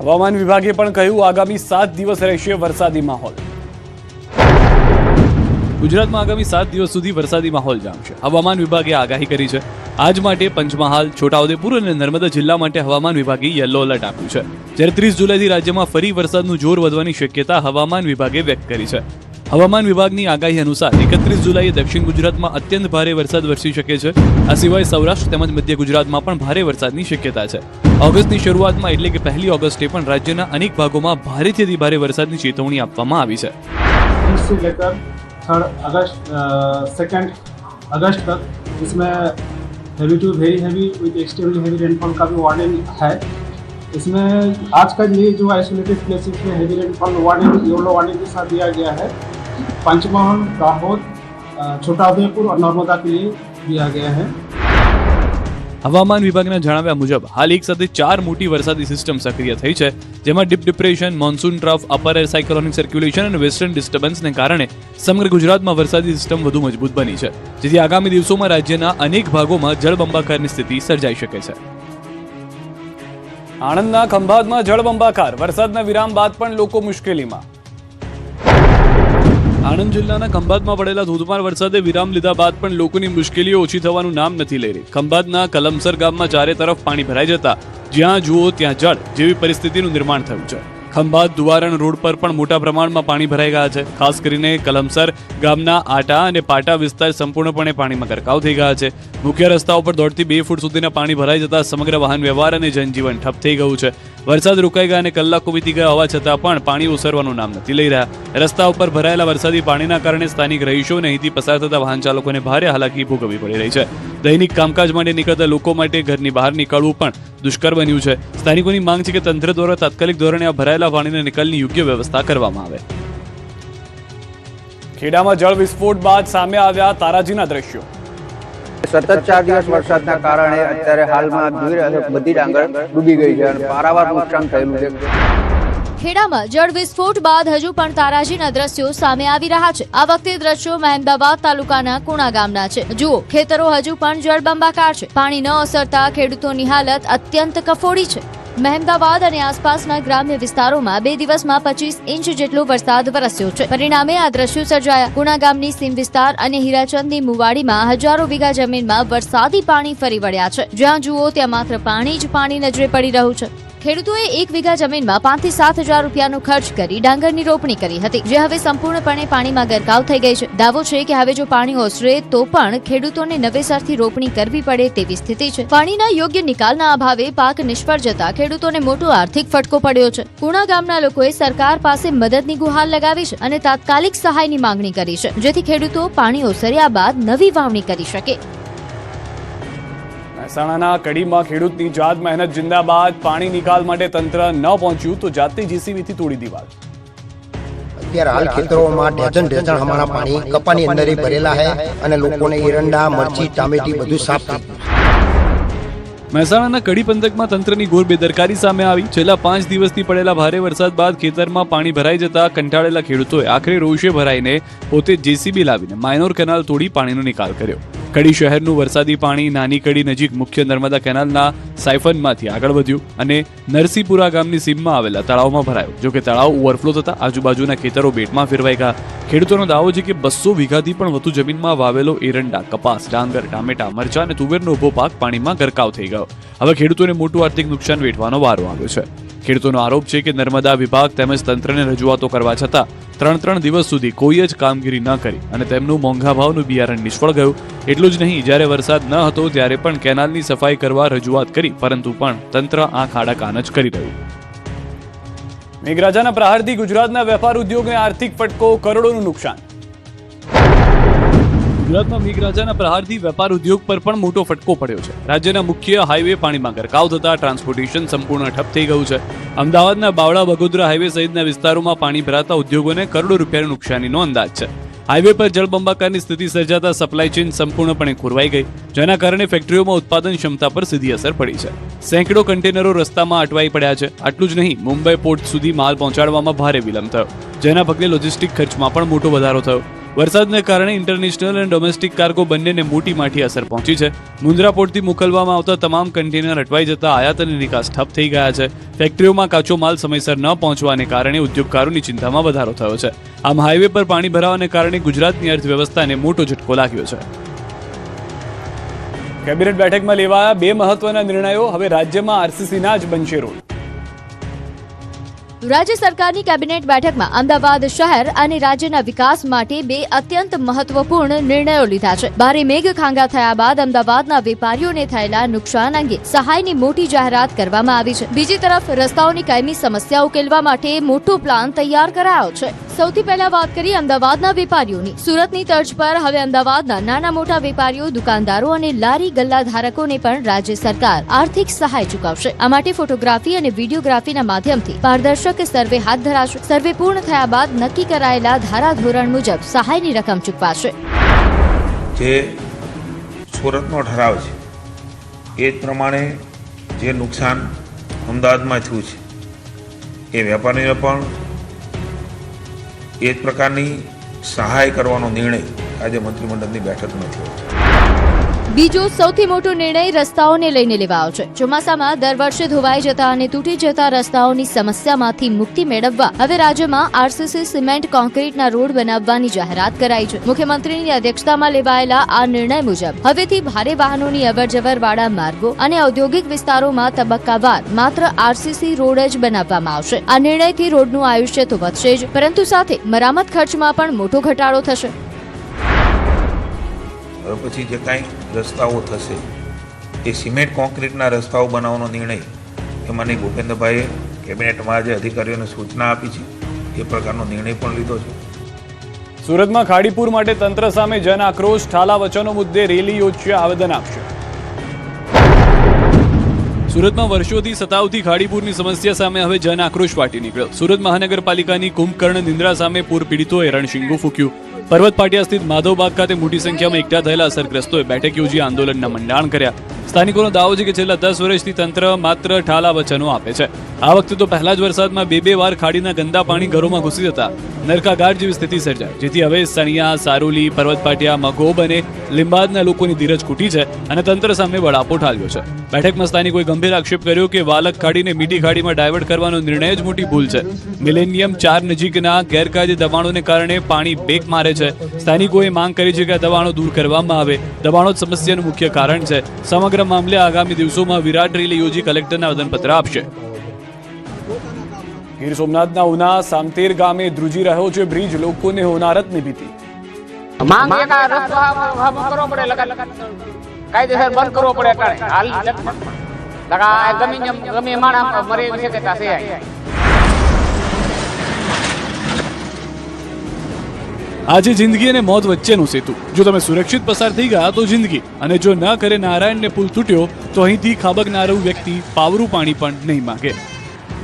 હવામાન વિભાગે પણ કહ્યું આગામી 7 દિવસ રહેશે વરસાદી માહોલ. ગુજરાતમાં આગામી 7 દિવસ સુધી વરસાદી માહોલ જામશે. હવામાન વિભાગે આગાહી કરી છે. આજ માટે પંચમહાલ, છોટાઉદેપુર અને નર્મદા જિલ્લા માટે હવામાન વિભાગે યલો એલર્ટ આપ્યું છે. જ્યારે 30 જુલાઈથી રાજ્યમાં ફરી વરસાદનું જોર વધવાની શક્યતા હવામાન વિભાગે વ્યક્ત કરી છે. હવામાન વિભાગની આગાહી અનુસાર 31 જુલાઈએ દક્ષિણ ગુજરાતમાં અત્યંત ભારે વરસાદ વરસી શકે છે. આ સિવાય સૌરાષ્ટ્ર તેમજ મધ્ય ગુજરાતમાં પણ ભારે વરસાદની શક્યતા છે. ઓગસ્ટની શરૂઆતમાં એટલે કે 1 ઓગસ્ટે પણ રાજ્યના અનેક ભાગોમાં ભારેથી અતિ ભારે વરસાદની ચેતવણી આપવામાં આવી છે. 2 अगस्त तक इसमें heavy to very heavy with extremely heavy rainfall का भी वार्निंग है. इसमें आज का ये जो आइसोलेटेड प्लेसेस में heavy rainfall warning yellow warning के साथ दिया गया है. पंचमहल, दाहोद, छोटाउदेपुर और नर्मदा के लिए दिया गया है. હવામાન વિભાગના જણાવ્યા મુજબ હાલ એક સાથે 4 મોટી વરસાદી સિસ્ટમ સક્રિય થઈ છે, જેમાં deep depression, monsoon trough, upper air cyclonic circulation અને વેસ્ટર્ન ડિસ્ટર્બન્સને કારણે સમગ્ર ગુજરાતમાં વરસાદી સિસ્ટમ વધુ મજબૂત બની છે, જેથી આગામી દિવસોમાં રાજ્યના અનેક ભાગોમાં જળબંબાકારની સ્થિતિ સર્જાઈ શકે છે. આણંદના ખંભાતમાં જળબંબાકાર, વરસાદના વિરામ બાદ પણ લોકો મુશ્કેલીમાં. આણંદ જિલ્લાના ખંભાતમાં પડેલા ધોધમાર વરસાદે વિરામ લીધા બાદ પણ લોકોની મુશ્કેલીઓ ઓછી થવાનું નામ નથી લઈ રહી. ખંભાતના કલમસર ગામમાં ચારે તરફ પાણી ભરાઈ જતા જ્યાં જુઓ ત્યાં જળ જેવી પરિસ્થિતિનું નિર્માણ થયું છે. ખંભાત દુવારણ રોડ પર પણ મોટા પ્રમાણમાં પાણી ભરાઈ ગયા છે. ખાસ કરીને કલમસર ગામના આટા અને પાટા વિસ્તાર સંપૂર્ણપણે પાણીમાં ગરકાવ થઈ ગયા છે. મુખ્ય રસ્તાઓ પર 1.5 થી 2 ફૂટ સુધીના પાણી ભરાઈ જતા સમગ્ર વાહન વ્યવહાર અને જનજીવન ઠપ થઈ ગયું છે. વરસાદ રોકાઈ ગયા અને કલાકો વીતી ગયા હોવા છતાં પણ પાણી ઓસરવાનું નામ નથી લઈ રહ્યા. રસ્તા ઉપર ભરાયેલા વરસાદી પાણીના કારણે સ્થાનિક રહીશો અને અહીંથી પસાર થતા વાહન ચાલકોને ભારે હાલાકી ભોગવવી પડી રહી છે. દૈનિક કામકાજ માટે નીકળતા લોકો માટે ઘરની બહાર નીકળવું પણ દુષ્કર બન્યું છે. સ્થાનિકોની માંગ છે કે તંત્ર દ્વારા તાત્કાલિક ધોરણે આ ભરાયેલા પાણીના નિકાલની યોગ્ય વ્યવસ્થા કરવામાં આવે. ખેડામાં જળ વિસ્ફોટ બાદ સામે આવ્યા તારાજીના દ્રશ્યો. સતત 4 દિવસ વરસાદના કારણે અત્યારે હાલમાં બધી ડાંગર ડૂબી ગઈ છે અને પારાવાર નુકસાન થયેલું છે. ખેડામાં જળ વિસ્ફોટ બાદ હજુ પણ તારાજીના દ્રશ્યો સામે આવી રહ્યા છે. આ વખતે દ્રશ્યો મહેમદાવાદ તાલુકાના કુણા ગામના છે. જુઓ, ખેતરો હજુ પણ જળબંબાકાર છે. પાણી ન ઓસરતા ખેડૂતોની હાલત અત્યંત કફોડી છે. મહેમદાવાદ અને આસપાસના ગ્રામ્ય વિસ્તારોમાં 2 દિવસમાં 25 ઇંચ જેટલો વરસાદ વરસ્યો છે. પરિણામે આ દ્રશ્યો સર્જાયા. કુણા ગામની સીમ વિસ્તાર અને હીરાચંદની મુવાડીમાં હજારો વીઘા જમીનમાં વરસાદી પાણી ફરી વળ્યા છે. જ્યાં જુઓ ત્યાં માત્ર પાણી જ પાણી નજરે પડી રહ્યું છે. ખેડૂતોએ 1 વીઘા જમીનમાં 5 થી 7 હજાર રૂપિયાનો ખર્ચ કરી ડાંગરની રોપણી કરી હતી, જે હવે સંપૂર્ણપણે પાણીમાં ગરકાવ થઈ ગઈ છે. દાવો છે કે હવે જો પાણી ઓસરે તો પણ ખેડૂતોને નવેસરથી રોપણી કરવી પડે તેવી સ્થિતિ છે. પાણીના યોગ્ય નિકાલના અભાવે પાક નિષ્ફળ જતા ખેડૂતોને મોટો આર્થિક ફટકો પડ્યો છે. કુણા ગામના લોકોએ સરકાર પાસે મદદની ગુહાર લગાવી છે અને તાત્કાલિક સહાયની માંગણી કરી છે, જેથી ખેડૂતો પાણી ઓસર્યા બાદ નવી વાવણી કરી શકે. મહેસાણાના કડીમાં ખેડૂતની જાત મહેનત જિંદાબાદ. પાણી નિકાલ માટે તંત્ર ન પહોંચ્યું તો જાતે જેસીબીથી તોડી દીવાલ. અત્યારે હાલ ખેતરોમાં ઢેચણ હમારા પાણી કપાની અંદર ભરેલા है અને લોકોને એરંડા, મરચી, ટામેટી બધું સાફ થઈ ગયું. મહેસાણાના કડી પંથકમાં તંત્રની ઘોર બેદરકારી સામે આવી. છેલ્લા 5 દિવસથી પડેલા ભારે વરસાદ બાદ ખેતરમાં પાણી ભરાઈ જતા કંટાળેલા ખેડૂતોએ આખરે રોષે ભરાઈને પોતે જેસીબી લાવીને માઇનોર કેનાલ તોડી પાણીનો નિકાલ કર્યો. કડી શહેરનું વરસાદી પાણી નાની કડી નજીક મુખ્ય નર્મદા કેનાલના સાયફનમાંથી આગળ વધ્યું અને નરસીપુરા ગામની સીમમાં આવેલા તળાવમાં ભરાયું. જોકે તળાવ ઓવરફ્લો થતા આજુબાજુના ખેતરો બેટમાં ફેરવાઈ ગયા. ખેડૂતોનો દાવો છે કે 200 વીઘાથી પણ વધુ જમીનમાં વાવેલો એરંડા, કપાસ, ડાંગર, ટામેટા, મરચા અને તુવેરનો ઉભો પાક પાણીમાં ગરકાવ થઈ ગયો. હવે ખેડૂતોને મોટું આર્થિક નુકસાન વેઠવાનો વારો આવ્યો છે. ખેડૂતોનો આરોપ છે કે નર્મદા વિભાગ તેમજ તંત્રને રજૂઆતો કરવા છતાં 3 દિવસ સુધી કોઈ જ કામગીરી ન કરી અને તેમનું મોંઘા ભાવનું બિયારણ નિષ્ફળ ગયું. એટલું જ નહીં, જ્યારે વરસાદ ન હતો ત્યારે પણ કેનાલની સફાઈ કરવા રજૂઆત કરી, પરંતુ પણ તંત્ર આંખ આડા કાન જ કરી રહ્યું. મેઘરાજાના પ્રહારથી ગુજરાતના વેપાર ઉદ્યોગને આર્થિક ફટકો, કરોડોનું નુકસાન. ગુજરાતમાં મેઘરાજાના પ્રહારથી વેપાર ઉદ્યોગ પર પણ મોટો ફટકો પડ્યો છે. રાજ્યના મુખ્ય હાઈવે પાણીમાં ગરકાવ થતા ટ્રાન્સપોર્ટેશન સંપૂર્ણ ઠપ થઈ ગયું છે. અમદાવાદના બાવળા બગોદરા હાઈવે સહિતના વિસ્તારોમાં પાણી ભરાતા ઉદ્યોગોને કરોડો રૂપિયાની નુકસાનીનો અંદાજ છે. હાઈવે પર જળબંબાકારની સ્થિતિ સર્જાતા સપ્લાય ચેઇન સંપૂર્ણપણે ખોરવાઈ ગઈ, જેના કારણે ફેક્ટરીઓમાં ઉત્પાદન ક્ષમતા પર સીધી અસર પડી છે. સેંકડો કન્ટેનરો રસ્તામાં અટવાઈ પડ્યા છે. આટલું જ નહીં, મુંબઈ પોર્ટ સુધી માલ પહોંચાડવામાં ભારે વિલંબ થયો, જેના પગલે લોજિસ્ટિક ખર્ચમાં પણ મોટો વધારો થયો. વરસાદને કારણે ઇન્ટરનેશનલ અને ડોમેસ્ટિક કાર્ગો બંનેને મોટી માઠી અસર પહોંચી છે. મુન્દ્રા પોર્ટથી મોકલવામાં આવતા તમામ કન્ટેનર અટવાઈ જતા આયાત અને નિકાસ ઠપ થઈ ગયા છે. ફેક્ટરીઓમાં કાચો માલ સમયસર ન પહોંચવાને કારણે ઉદ્યોગકારોની ચિંતામાં વધારો થયો છે. આમ હાઈવે પર પાણી ભરાવાને કારણે ગુજરાતની અર્થવ્યવસ્થાને મોટો ઝટકો લાગ્યો છે. કેબિનેટ બેઠકમાં લેવાયા 2 મહત્વના નિર્ણયો. હવે રાજ્યમાં આરસીસીના જ બનશે રોડ. રાજ્ય સરકારની કેબિનેટ બેઠકમાં અમદાવાદ શહેર અને રાજ્યના વિકાસ માટે 2 અત્યંત મહત્વપૂર્ણ નિર્ણયો લીધા છે. ભારે મેઘખાંગા થયા બાદ અમદાવાદના વેપારીઓને થયેલા નુકસાન અંગે સહાયની મોટી જાહેરાત કરવામાં આવી છે. બીજી તરફ રસ્તાઓની કાયમી સમસ્યા ઉકેલવા માટે મોટો પ્લાન તૈયાર કરાયો છે. સૌથી પહેલા વાત કરીએ અમદાવાદના વેપારીઓની. સુરતની તર્જ પર હવે અમદાવાદના નાના મોટા વેપારીઓ, દુકાનદારો અને લારી ગલ્લા ધારકોને પણ રાજ્ય સરકાર આર્થિક સહાય ચૂકવશે. આ માટે ફોટોગ્રાફી અને વિડીયોગ્રાફીના માધ્યમથી પારદર્શક સર્વે હાથ ધરાશે. સર્વે પૂર્ણ થયા બાદ નક્કી કરાયેલા ધારાધોરણ મુજબ સહાયની રકમ ચૂકવાશે. જે સુરતનો ઠરાવ છે એ જ પ્રમાણે જે નુકસાન અમદાવાદમાં થયું છે એ વેપારીને પણ એ જ પ્રકારની સહાય કરવાનો નિર્ણય આજે મંત્રીમંડળની બેઠકમાં થયો છે. બીજો સૌથી મોટો નિર્ણય રસ્તાઓને લઈને લેવાયો છે. ચોમાસામાં દર વર્ષે ધોવાઈ જતા અને તૂટી જતા રસ્તાઓની સમસ્યામાંથી મુક્તિ મેળવવા હવે રાજ્યમાં આરસીસી સિમેન્ટ કોન્ક્રીટના રોડ બનાવવાની જાહેરાત કરાઈ છે. મુખ્યમંત્રીની અધ્યક્ષતામાં લેવાયેલા આ નિર્ણય મુજબ હવેથી ભારે વાહનોની અવરજવર વાળા માર્ગો અને ઔદ્યોગિક વિસ્તારોમાં તબક્કાવાર માત્ર આરસીસી રોડ જ બનાવવામાં આવશે. આ નિર્ણયથી રોડનું આયુષ્ય તો વધશે જ, પરંતુ સાથે મરામત ખર્ચમાં પણ મોટો ઘટાડો થશે. હવે પછી જે કાંઈ રસ્તાઓ થશે એ સિમેન્ટ કોન્ક્રીટના રસ્તાઓ બનાવવાનો નિર્ણય એ માનનીય ભૂપેન્દ્રભાઈએ કેબિનેટમાં આજે અધિકારીઓને સૂચના આપી છે. એ પ્રકારનો નિર્ણય પણ લીધો છે. સુરતમાં ખાડીપુર માટે તંત્ર સામે જન આક્રોશ. ઠાલા વચનો મુદ્દે રેલી યોજશે, આવેદન આપશે. સુરતમાં વર્ષોથી સતાવતી ખાડીપુરની સમસ્યા સામે હવે જન આક્રોશ ફાટી નીકળ્યો. સુરત મહાનગરપાલિકાની કુંભકર્ણ નિંદ્રા સામે પૂર પીડિતોએ રણશીંગું ફૂક્યું. પર્વત પાટિયા સ્થિત માધવબાગ ખાતે મોટી સંખ્યામાં એકઠા થયેલા અસરગ્રસ્તોએ બેઠક યોજી આંદોલનના મંડાણ કર્યા. સ્થાનિકોનો દાવો છે કે છેલ્લા 10 વર્ષથી તંત્ર માત્ર ઠાલા વચનો આપે છે. આ વખતે તો પહેલા જ વરસાદમાં 2 વાર ખાડીના ગંદા પાણી ઘરોમાં ઘૂસી જતા નરકાગાર જેવી સ્થિતિ સર્જાય, જેથી હવે સણિયા, સારોલી, પર્વત પાટિયા, મગોબ અને લીંબાદના લોકોની ધીરજ ખૂટી છે અને તંત્ર સામે બળાપો ઠાલ્યો છે. બેઠકમાં સ્થાનિકોએ ગંભીર આક્ષેપ કર્યો કે વાલક ખાડીને મીઠી ખાડીમાં ડાયવર્ટ કરવાનો નિર્ણય જ મોટી ભૂલ છે. મિલેનિયમ 4 નજીકના ગેરકાયદે દબાણોને કારણે પાણી બેક મારે છે. સ્થાનિકોએ માંગ કરી છે કે આ દબાણો દૂર કરવામાં આવે. દબાણો જ સમસ્યાનું મુખ્ય કારણ છે. સમગ્ર મામલે આગામી દિવસોમાં વિરાટ રેલી યોજી કલેક્ટરને આવેદનપત્ર આપશે. ગીર સોમનાથના ઉના સામતેર ગામે ધ્રુજી રહ્યો છે બ્રિજ. લોકોને હોનારતની ભીતિ. માંગ એક આ રસ્તો હા કરવો પડે, કાયદેસર બંધ કરવો પડે. હાલ લગા ગમે માણા મરે શક્યતા છે. આજે જિંદગી અને મોત વચ્ચેનો સેતુ. જો તમે સુરક્ષિત પસાર થઈ ગયા તો જિંદગી, અને જો ન કરે નારાયણને પુલ તૂટ્યો તો અહીંથી ખાબકનારું વ્યક્તિ પાવરું પાણી પણ નહીં માંગે.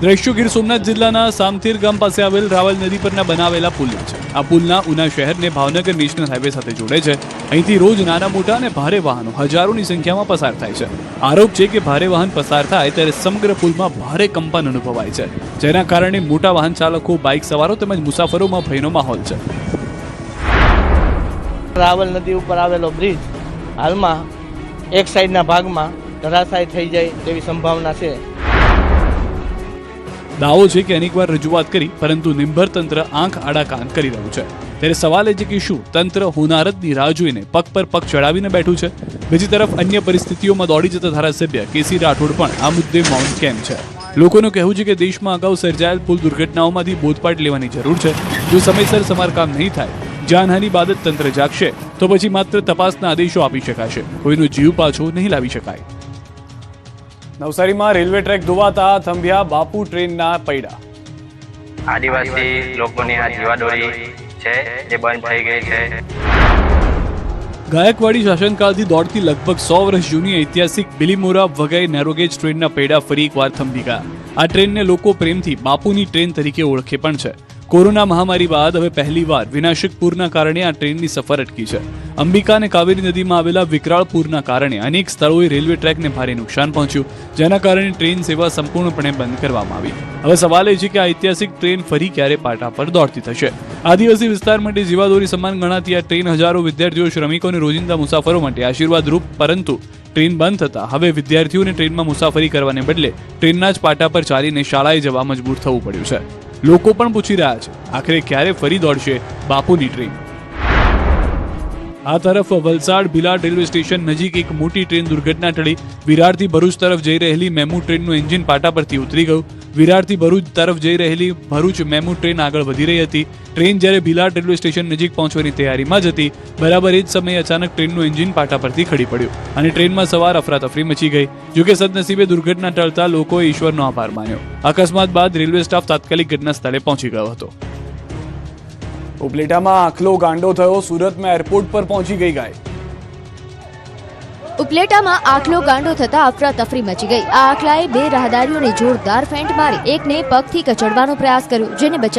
દ્રશ્યો ગીર સોમનાથ જિલ્લાના સામતેર ગામ પાસે આવેલ રાવલ નદી પરના બનાવેલા પુલના છે. આ પુલના ઉના શહેરને ભાવનગર નેશનલ હાઈવે સાથે જોડે છે. અહીંથી રોજ નાના મોટા અને ભારે વાહનો હજારોની સંખ્યામાં પસાર થાય છે. આરોપ છે કે ભારે વાહન પસાર થાય ત્યારે સમગ્ર પુલમાં ભારે કંપન અનુભવાય છે, જેના કારણે મોટા વાહન ચાલકો, બાઇક સવારો તેમજ મુસાફરોમાં ભયનો માહોલ છે. રાવલ નદી ઉપર આવેલો બ્રિજ હાલમાં એક સાઈડના ભાગમાં ધરાશાયી થઈ જાય તેવી સંભાવના છે. દાવો છે કે અનેકવાર રજૂઆત કરી પરંતુ નિંભર તંત્ર આંખ આડા કાન કરી રહ્યું છે. ત્યારે સવાલ એ છે કે શું તંત્ર હોનારતની રાહ જોઈને પગ પર પગ ચડાવીને બેઠું છે? બીજી તરફ અન્ય પરિસ્થિતિઓમાં દોડી જતા ધારાસભ્ય કેસી રાઠોડ પણ આ મુદ્દે મૌન કેમ છે? લોકોનું કહેવું છે કે દેશમાં અગાઉ સર્જાયેલ પુલ દુર્ઘટનાઓમાંથી બોધપાઠ લેવાની જરૂર છે. જો સમયસર સમારકામ નહીં થાય, જાનહાની બાદ જ તંત્ર જાગશે તો પછી માત્ર તપાસના આદેશો આપી શકાશે, કોઈનો જીવ પાછો નહીં લાવી શકાય. નવસારીમાં રેલવે ટ્રેક ધોવાતા થંભ્યા બાપુ ટ્રેનના પૈડા. આદિવાસી લોકોની આ જીવાદોરી છે એ બંધ થઈ ગઈ છે. ગાયકવાડી શાસનકાળથી દોડતી લગભગ 100 વર્ષ જૂની ઐતિહાસિક બિલીમોરા વઘઈ નેરોગેજ ટ્રેનના પૈડા ફરી એકવાર થંભી ગયા. આ ટ્રેનને લોકો પ્રેમથી બાપુની ટ્રેન તરીકે ઓળખે પણ છે. કોરોના મહામારી બાદ હવે પહેલીવાર વિનાશક પૂરના કારણે આ ટ્રેનની સફર અટકી છે. અંબિકા અને કાવેરી નદીમાં આવેલા વિકરાળ પૂરના કારણે અનેક સ્થળોએ રેલવે ટ્રેકને ભારે નુકસાન પહોંચ્યું, જેના કારણે ટ્રેન સેવા સંપૂર્ણપણે બંધ કરવામાં આવી. હવે સવાલ એ છે કે આ ઐતિહાસિક ટ્રેન ફરી ક્યારે પાટા પર દોડતી થશે. આદિવાસી વિસ્તાર માટે જીવાદોરી સમાન ગણાતી આ ટ્રેન હજારો વિદ્યાર્થીઓ, શ્રમિકો અને રોજિંદા મુસાફરો માટે આશીર્વાદરૂપ, પરંતુ ટ્રેન બંધ થતા હવે વિદ્યાર્થીઓને ટ્રેનમાં મુસાફરી કરવાને બદલે ટ્રેનના જ પાટા પર ચાલીને શાળાએ જવા મજબૂર થવું પડ્યું છે. લોકો પણ પૂછી રહ્યા છે, આખરે ક્યારે ફરી દોડશે બાપુની ટ્રેન? આ તરફ વલસાડ ભીલાડ રેલવે સ્ટેશન નજીક એક મોટી ટ્રેન દુર્ઘટના ટળી. વિરારથી ભરૂચ તરફ જઈ રહેલી મેમુ ટ્રેનનું એન્જિન પાટા પરથી ઉતરી ગયું. વિરારથી ભરૂચ તરફ જઈ રહેલી ભરૂચ મેમુ ટ્રેન આગળ વધી રહી હતી. ટ્રેન જ્યારે ભીલાડ રેલવે સ્ટેશન નજીક પહોંચવાની તૈયારીમાં જ હતી, બરાબર એ જ સમયે અચાનક ટ્રેનનું એન્જિન પાટા પરથી ખડી પડ્યું અને ટ્રેનમાં સવાર અફરાતફરી મચી ગઈ. જોકે સદનસીબે દુર્ઘટના ટળતા લોકોએ ઈશ્વરનો આભાર માન્યો. અકસ્માત બાદ રેલવે સ્ટાફ તાત્કાલિક ઘટના સ્થળે પહોંચી ગયો હતો. ઉપલેટામાં આખલો ગાંડો થયો, સુરતમાં એરપોર્ટ પર પહોંચી ગઈ ગાય. ઉપલેટામાં આખલો ગાંડો થતા અફરાતફરી મચી ગઈ. આ આખલાએ બે રાહદારીઓને જોરદાર ફેન્ટ મારી એકને પગથી કચડવાનો પ્રયાસ કર્યો, જેને